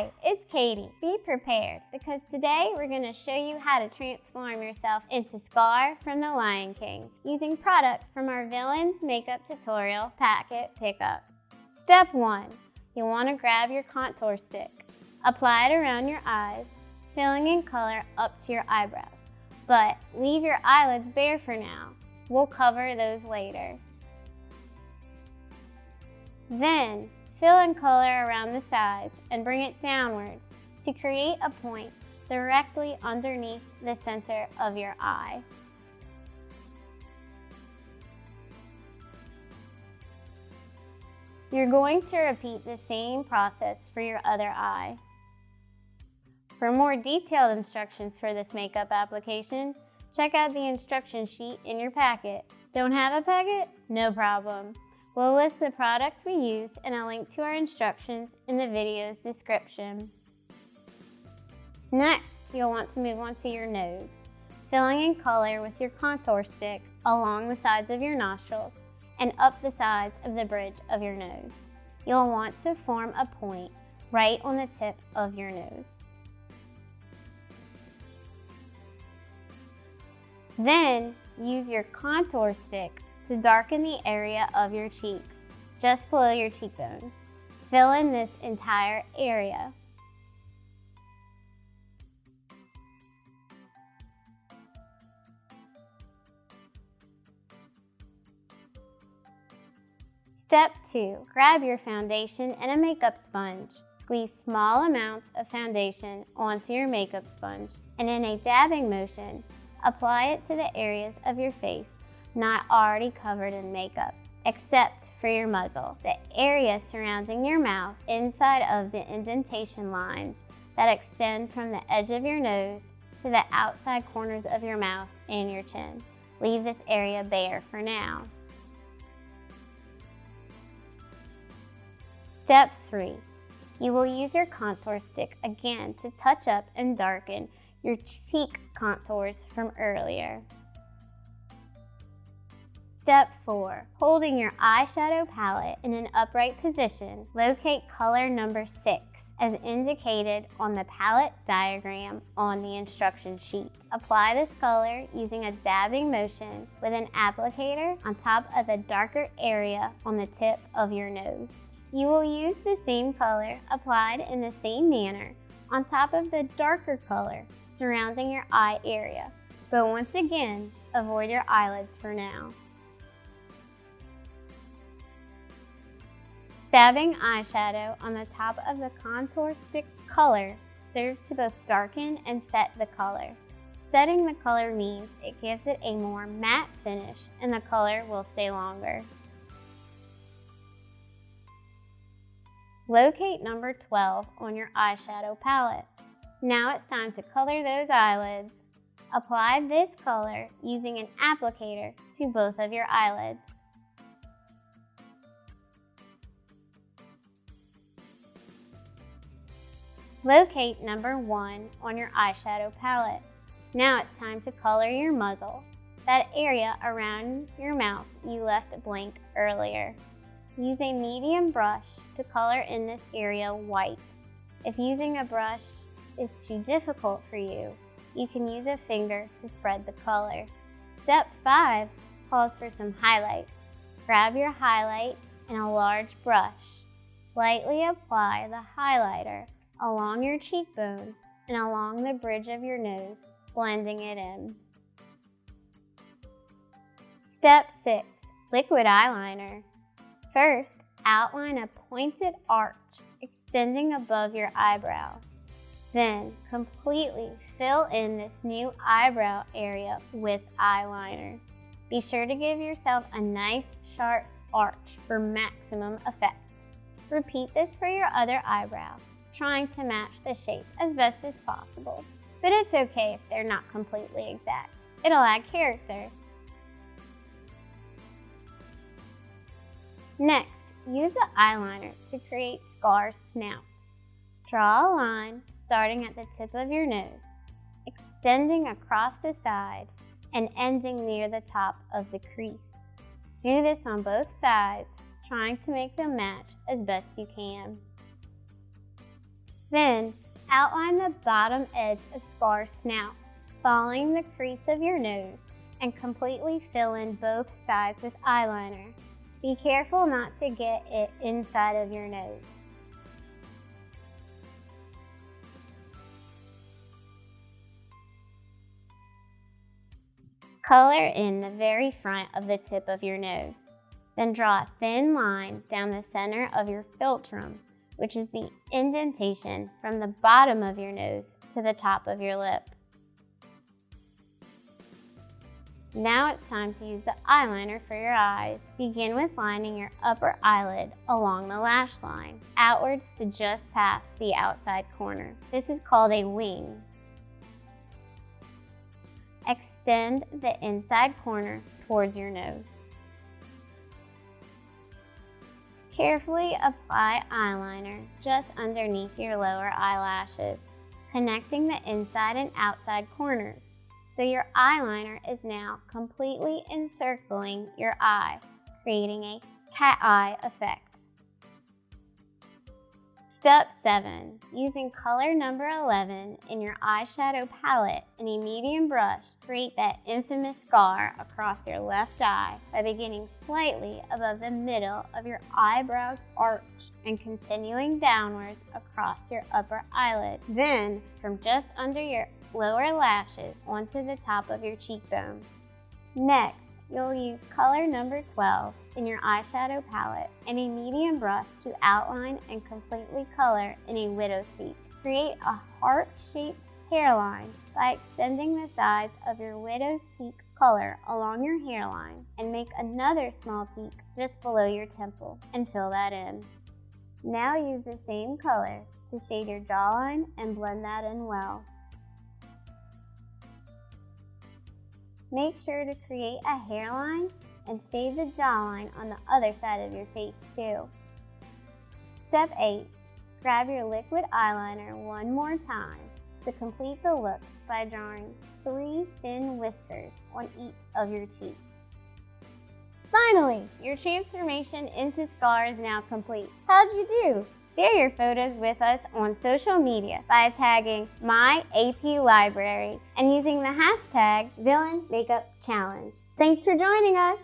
Hi, it's Katie. Be prepared because today we're going to show you how to transform yourself into Scar from The Lion King using products from our Villains Makeup Tutorial Packet Pickup. Step 1. You'll want to grab your contour stick. Apply it around your eyes, filling in color up to your eyebrows. But leave your eyelids bare for now. We'll cover those later. Then, fill in color around the sides and bring it downwards to create a point directly underneath the center of your eye. You're going to repeat the same process for your other eye. For more detailed instructions for this makeup application, check out the instruction sheet in your packet. Don't have a packet? No problem. We'll list the products we used and a link to our instructions in the video's description. Next, you'll want to move on to your nose, filling in color with your contour stick along the sides of your nostrils and up the sides of the bridge of your nose. You'll want to form a point right on the tip of your nose. Then, use your contour stick to darken the area of your cheeks, just below your cheekbones. Fill in this entire area. Step 2. Grab your foundation and a makeup sponge. Squeeze small amounts of foundation onto your makeup sponge and in a dabbing motion, apply it to the areas of your face not already covered in makeup, except for your muzzle, the area surrounding your mouth inside of the indentation lines that extend from the edge of your nose to the outside corners of your mouth and your chin. Leave this area bare for now. Step 3. You will use your contour stick again to touch up and darken your cheek contours from earlier. Step 4. Holding your eyeshadow palette in an upright position, locate color number 6 as indicated on the palette diagram on the instruction sheet. Apply this color using a dabbing motion with an applicator on top of the darker area on the tip of your nose. You will use the same color applied in the same manner on top of the darker color surrounding your eye area, but once again, avoid your eyelids for now. Dabbing eyeshadow on the top of the contour stick color serves to both darken and set the color. Setting the color means it gives it a more matte finish and the color will stay longer. Locate number 12 on your eyeshadow palette. Now it's time to color those eyelids. Apply this color using an applicator to both of your eyelids. Locate number 1 on your eyeshadow palette. Now it's time to color your muzzle, that area around your mouth you left blank earlier. Use a medium brush to color in this area white. If using a brush is too difficult for you, you can use a finger to spread the color. Step 5 calls for some highlights. Grab your highlight and a large brush. Lightly apply the highlighter along your cheekbones and along the bridge of your nose, blending it in. Step 6. Liquid eyeliner. First, outline a pointed arch extending above your eyebrow. Then, completely fill in this new eyebrow area with eyeliner. Be sure to give yourself a nice, sharp arch for maximum effect. Repeat this for your other eyebrow, trying to match the shape as best as possible. But it's okay if they're not completely exact. It'll add character. Next, use the eyeliner to create Scar's snout. Draw a line starting at the tip of your nose, extending across the side and ending near the top of the crease. Do this on both sides, trying to make them match as best you can. Then, outline the bottom edge of Scar's snout, following the crease of your nose, and completely fill in both sides with eyeliner. Be careful not to get it inside of your nose. Color in the very front of the tip of your nose. Then draw a thin line down the center of your philtrum, which is the indentation from the bottom of your nose to the top of your lip. Now it's time to use the eyeliner for your eyes. Begin with lining your upper eyelid along the lash line, outwards to just past the outside corner. This is called a wing. Extend the inside corner towards your nose. Carefully apply eyeliner just underneath your lower eyelashes, connecting the inside and outside corners. So your eyeliner is now completely encircling your eye, creating a cat eye effect. Step 7. Using color number 11 in your eyeshadow palette and a medium brush, create that infamous scar across your left eye by beginning slightly above the middle of your eyebrow's arch and continuing downwards across your upper eyelid. Then, from just under your lower lashes onto the top of your cheekbone. Next, you'll use color number 12 in your eyeshadow palette and a medium brush to outline and completely color in a widow's peak. Create a heart-shaped hairline by extending the sides of your widow's peak color along your hairline and make another small peak just below your temple and fill that in. Now use the same color to shade your jawline and blend that in well. Make sure to create a hairline and shade the jawline on the other side of your face too. Step 8. Grab your liquid eyeliner one more time to complete the look by drawing 3 thin whiskers on each of your cheeks. Finally, your transformation into Scar is now complete. How'd you do? Share your photos with us on social media by tagging my AP Library and using the hashtag VillainMakeupChallenge. Thanks for joining us.